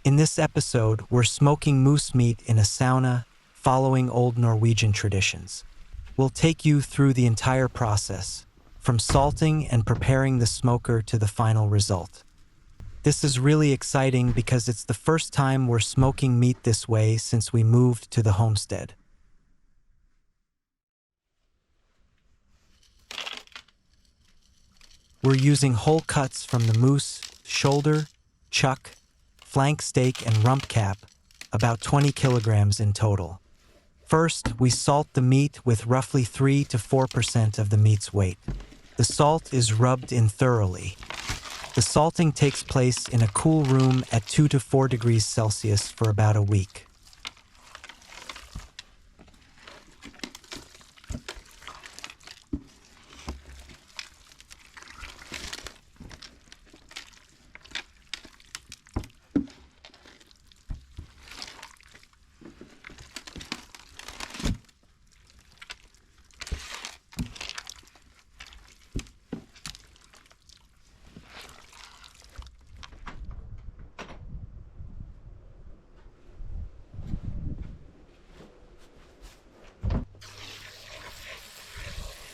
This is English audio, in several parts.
In this episode, we're smoking moose meat in a sauna, following old Norwegian traditions. We'll take you through the entire process, from salting and preparing the smoker to the final result. This is really exciting because it's the first time we're smoking meat this way since we moved to the homestead. We're using whole cuts from the moose, shoulder, chuck, flank steak, and rump cap, about 20 kilograms in total. First, we salt the meat with roughly 3 to 4% of the meat's weight. The salt is rubbed in thoroughly. The salting takes place in a cool room at 2 to 4 degrees Celsius for about a week.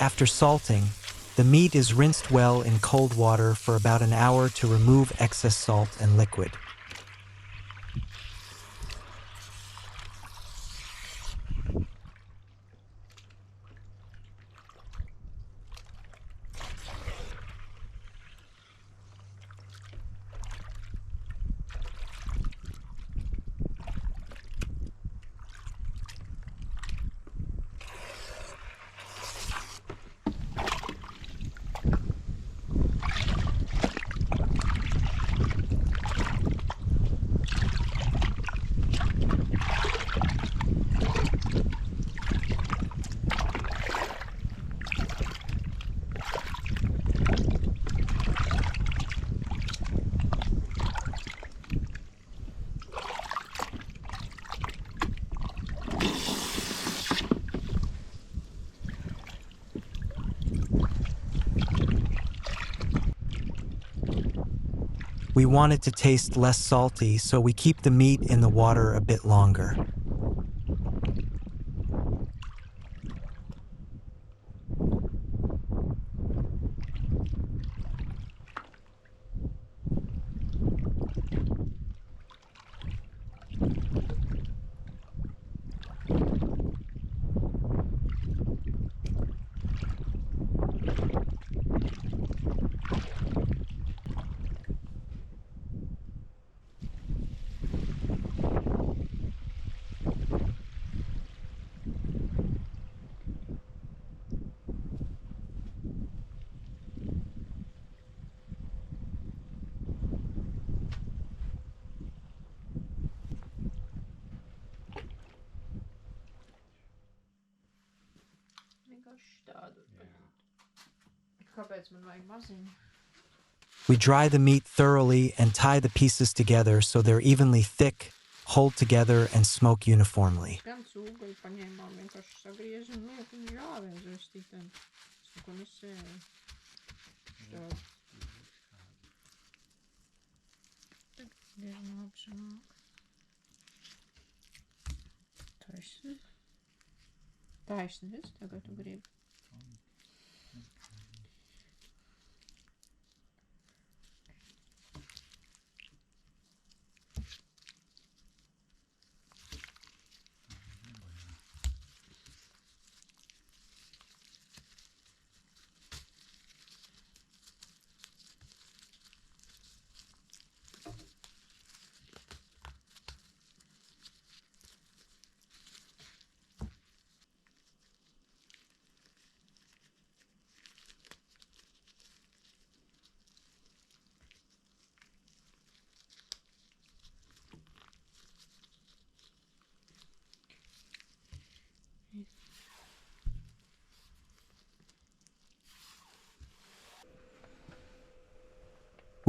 After salting, the meat is rinsed well in cold water for about an hour to remove excess salt and liquid. We want it to taste less salty, so we keep the meat in the water a bit longer. We dry the meat thoroughly and tie the pieces together so they're evenly thick, hold together, and smoke uniformly. Taisnība, tagad tu gribi.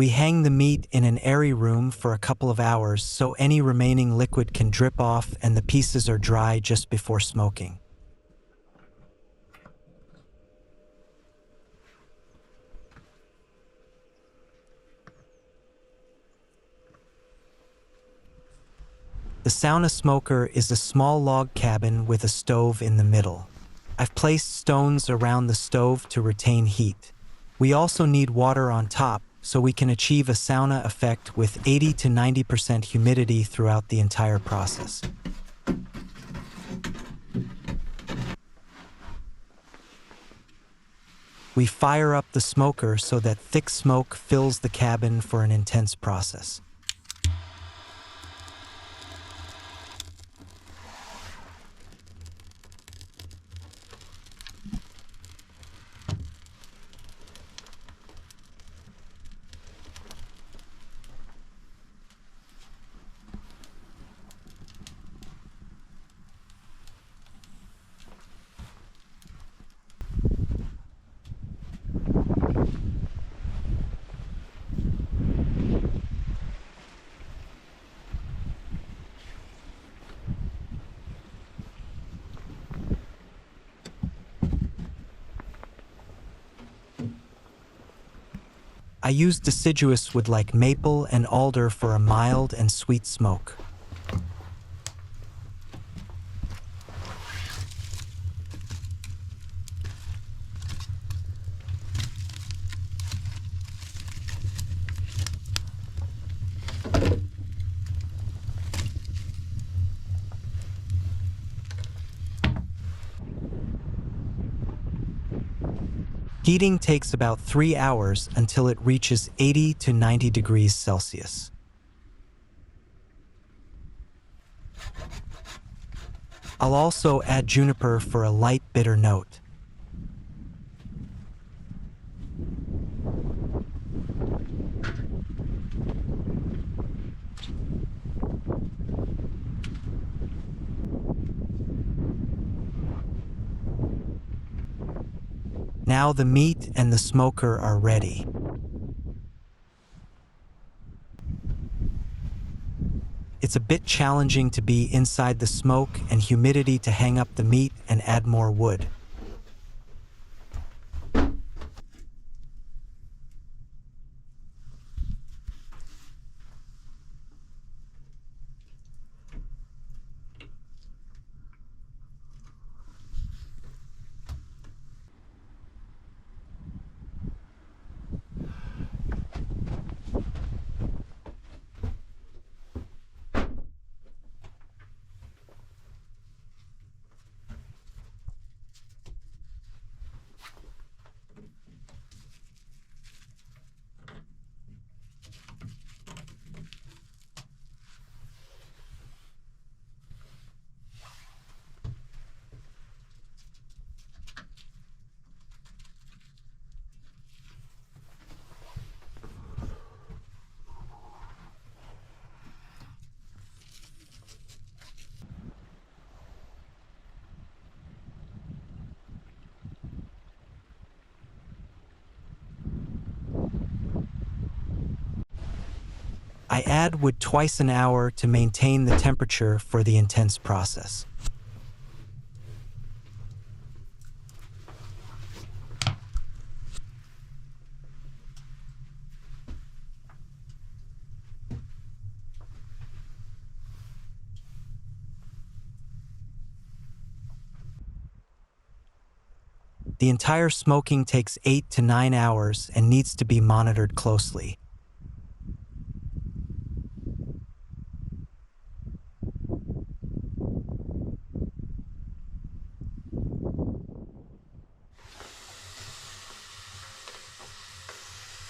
We hang the meat in an airy room for a couple of hours so any remaining liquid can drip off and the pieces are dry just before smoking. The sauna smoker is a small log cabin with a stove in the middle. I've placed stones around the stove to retain heat. We also need water on top so we can achieve a sauna effect with 80 to 90% humidity throughout the entire process. We fire up the smoker so that thick smoke fills the cabin for an intense process. I use deciduous wood like maple and alder for a mild and sweet smoke. Heating takes about 3 hours until it reaches 80 to 90 degrees Celsius. I'll also add juniper for a light bitter note. Now the meat and the smoker are ready. It's a bit challenging to be inside the smoke and humidity to hang up the meat and add more wood. I add wood twice an hour to maintain the temperature for the intense process. The entire smoking takes 8 to 9 hours and needs to be monitored closely.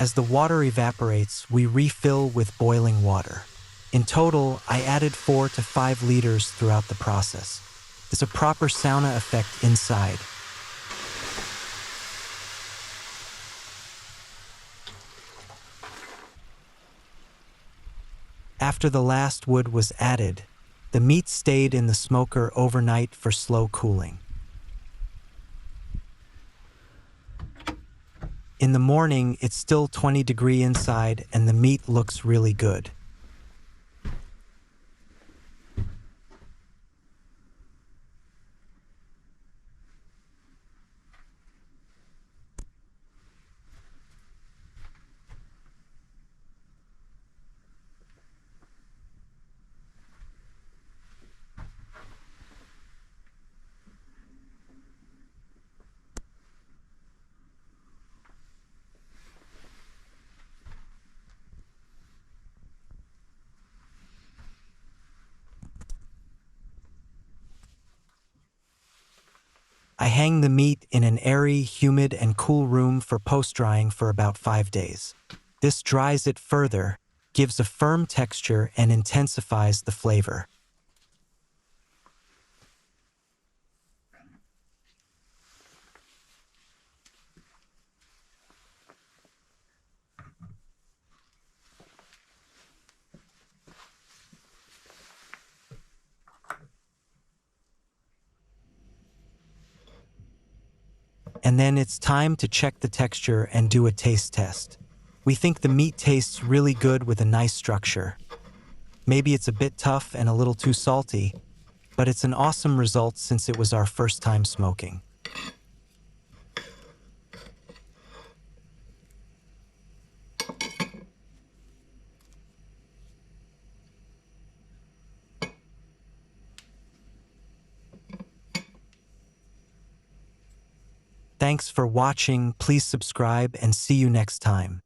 As the water evaporates, we refill with boiling water. In total, I added 4 to 5 liters throughout the process. It's a proper sauna effect inside. After the last wood was added, the meat stayed in the smoker overnight for slow cooling. In the morning, it's still 20 degrees inside and the meat looks really good. I hang the meat in an airy, humid, and cool room for post-drying for about 5 days. This dries it further, gives a firm texture, and intensifies the flavor. And then it's time to check the texture and do a taste test. We think the meat tastes really good with a nice structure. Maybe it's a bit tough and a little too salty, but it's an awesome result since it was our first time smoking. Thanks for watching, please subscribe and see you next time.